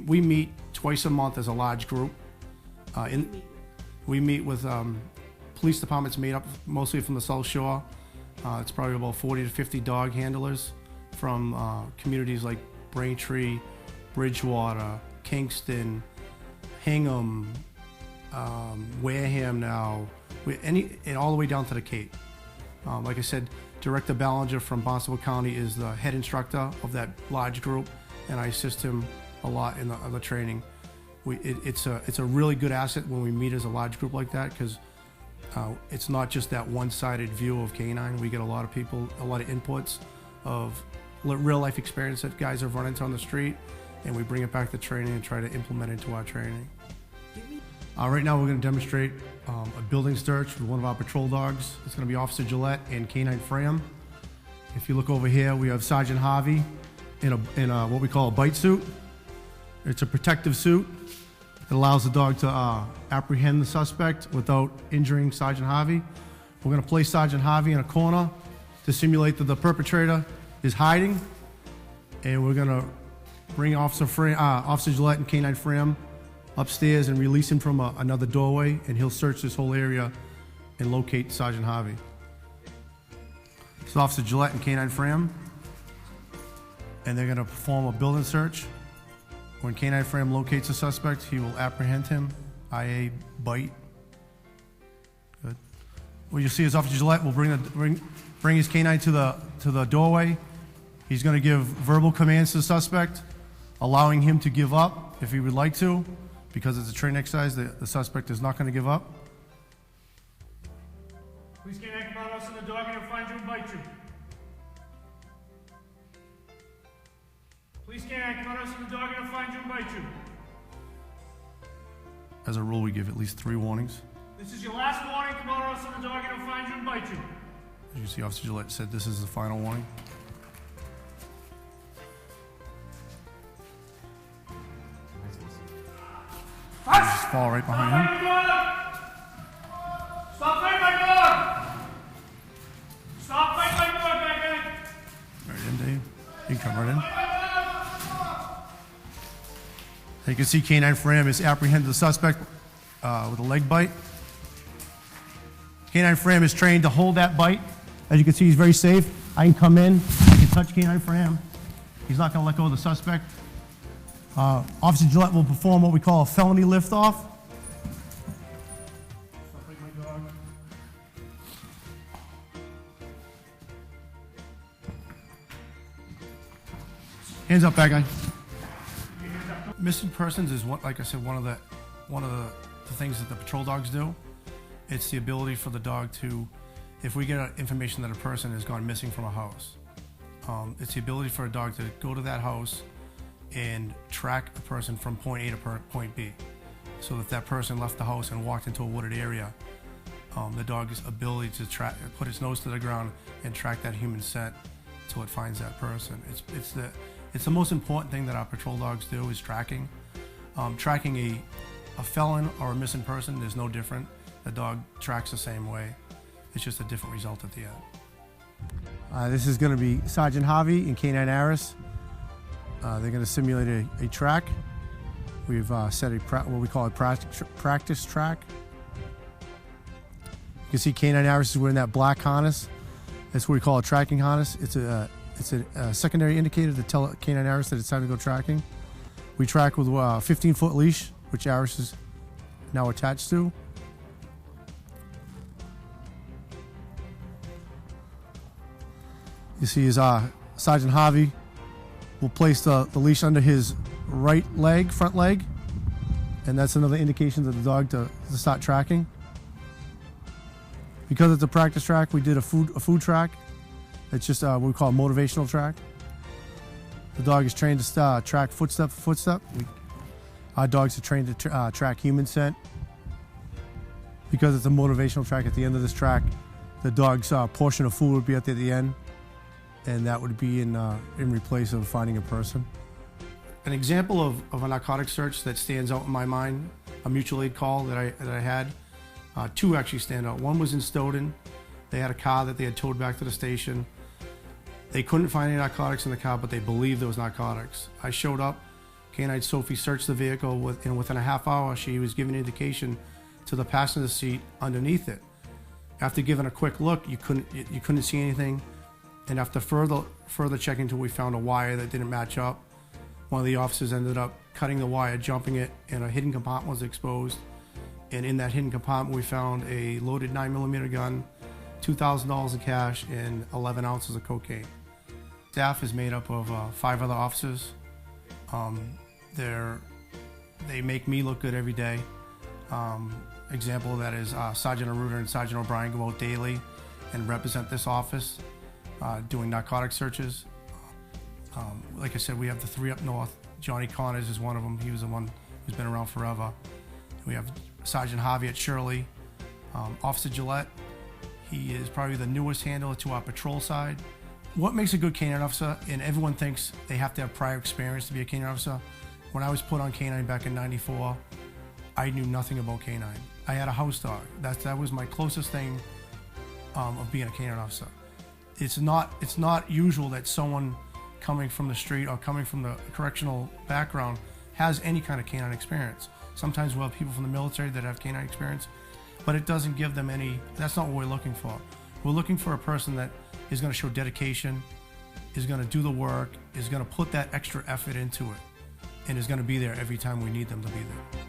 we meet twice a month as a large group. We meet with police departments made up mostly from the South Shore. It's probably about 40 to 50 dog handlers from communities like Braintree, Bridgewater, Kingston, Hingham, Wareham now, and all the way down to the Cape. Like I said, Director Ballinger from Barnstable County is the head instructor of that large group, and I assist him a lot in the training. It's a really good asset when we meet as a large group like that, because it's not just that one-sided view of K-9. We get a lot of people, a lot of inputs of real life experience that guys have run into on the street, and we bring it back to training and try to implement it into our training. Right now we're going to demonstrate a building search with one of our patrol dogs. It's going to be Officer Gillette and K-9 Fram. If you look over here, we have Sergeant Harvey in a what we call a bite suit. It's a protective suit. It allows the dog to apprehend the suspect without injuring Sergeant Harvey. We're going to place Sergeant Harvey in a corner to simulate that the perpetrator is hiding, and we're going to bring Officer Gillette and K-9 Fram upstairs and release him from another doorway, and he'll search this whole area and locate Sergeant Harvey. So Officer Gillette and K-9 Fram, and they're going to perform a building search. When K-9 Fram locates a suspect, he will apprehend him, IA bite. Good. What you'll see is Officer Gillette will bring his K-9 to the doorway. He's going to give verbal commands to the suspect, allowing him to give up if he would like to. Because it's a training exercise, the suspect is not going to give up. Please K-9 come out us in the dog and find you and bite you. Please K-9 come out us in the dog and find you and bite you. As a rule, we give at least 3 warnings. This is your last warning. Come out us in the dog and find you and bite you. As you see, Officer Gillette said this is the final warning. Just fall right behind him. Stop fighting my dog! Stop fighting my dog, back in! Right in, Dave. You can come right in. You can see K-9 Fram has apprehended the suspect with a leg bite. K-9 Fram is trained to hold that bite. As you can see, he's very safe. I can come in, I can touch K-9 Fram. He's not going to let go of the suspect. Officer Gillette will perform what we call a felony liftoff. Hands up, bad guy. Missing persons is like I said, one of the things that the patrol dogs do. It's the ability for the dog to, if we get information that a person has gone missing from a house, it's the ability for a dog to go to that house and track a person from point A to point B. So if that person left the house and walked into a wooded area, the dog's ability to put its nose to the ground and track that human scent until it finds that person. It's the most important thing that our patrol dogs do is tracking. Tracking a felon or a missing person is no different. The dog tracks the same way. It's just a different result at the end. This is going to be Sergeant Harvey and K-9 Aris. They're going to simulate a track. We've set what we call a practice track. You can see K-9 Aris is wearing that black harness. That's what we call a tracking harness. It's a secondary indicator to tell K-9 Aris that it's time to go tracking. We track with a 15-foot leash, which Aris is now attached to. You see his Sergeant Harvey will place the leash under his right leg, front leg, and that's another indication to the dog to start tracking. Because it's a practice track, we did a food track. It's just what we call a motivational track. The dog is trained to track footstep for footstep. Our dogs are trained to track human scent. Because it's a motivational track, at the end of this track, the dog's portion of food would be at the end, and that would be in replace of finding a person. An example of a narcotic search that stands out in my mind, a mutual aid call that I had. 2 actually stand out. One was in Stoughton. They had a car that they had towed back to the station. They couldn't find any narcotics in the car, but they believed there was narcotics. I showed up, K-9 Sophie searched the vehicle and within a half hour, she was giving indication to the passenger seat underneath it. After giving a quick look, you couldn't see anything. And after further checking until we found a wire that didn't match up, one of the officers ended up cutting the wire, jumping it, and a hidden compartment was exposed. And in that hidden compartment, we found a loaded 9mm gun, $2,000 in cash, and 11 ounces of cocaine. Staff is made up of 5 other officers. They make me look good every day. Example of that is Sergeant Aruda and Sergeant O'Brien go out daily and represent this office doing narcotic searches. Like I said, we have the 3 up north. Johnny Connors is one of them. He was the one who's been around forever. We have Sergeant Harvey at Shirley. Officer Gillette, he is probably the newest handler to our patrol side. What makes a good K-9 officer, and everyone thinks they have to have prior experience to be a K-9 officer. When I was put on K-9 back in '94, I knew nothing about K-9. I had a house dog. That was my closest thing of being a K-9 officer. It's not usual that someone coming from the street or coming from the correctional background has any kind of K-9 experience. Sometimes we'll have people from the military that have K-9 experience, but it doesn't give them any. That's not what we're looking for. We're looking for a person that is going to show dedication, is going to do the work, is going to put that extra effort into it, and is going to be there every time we need them to be there.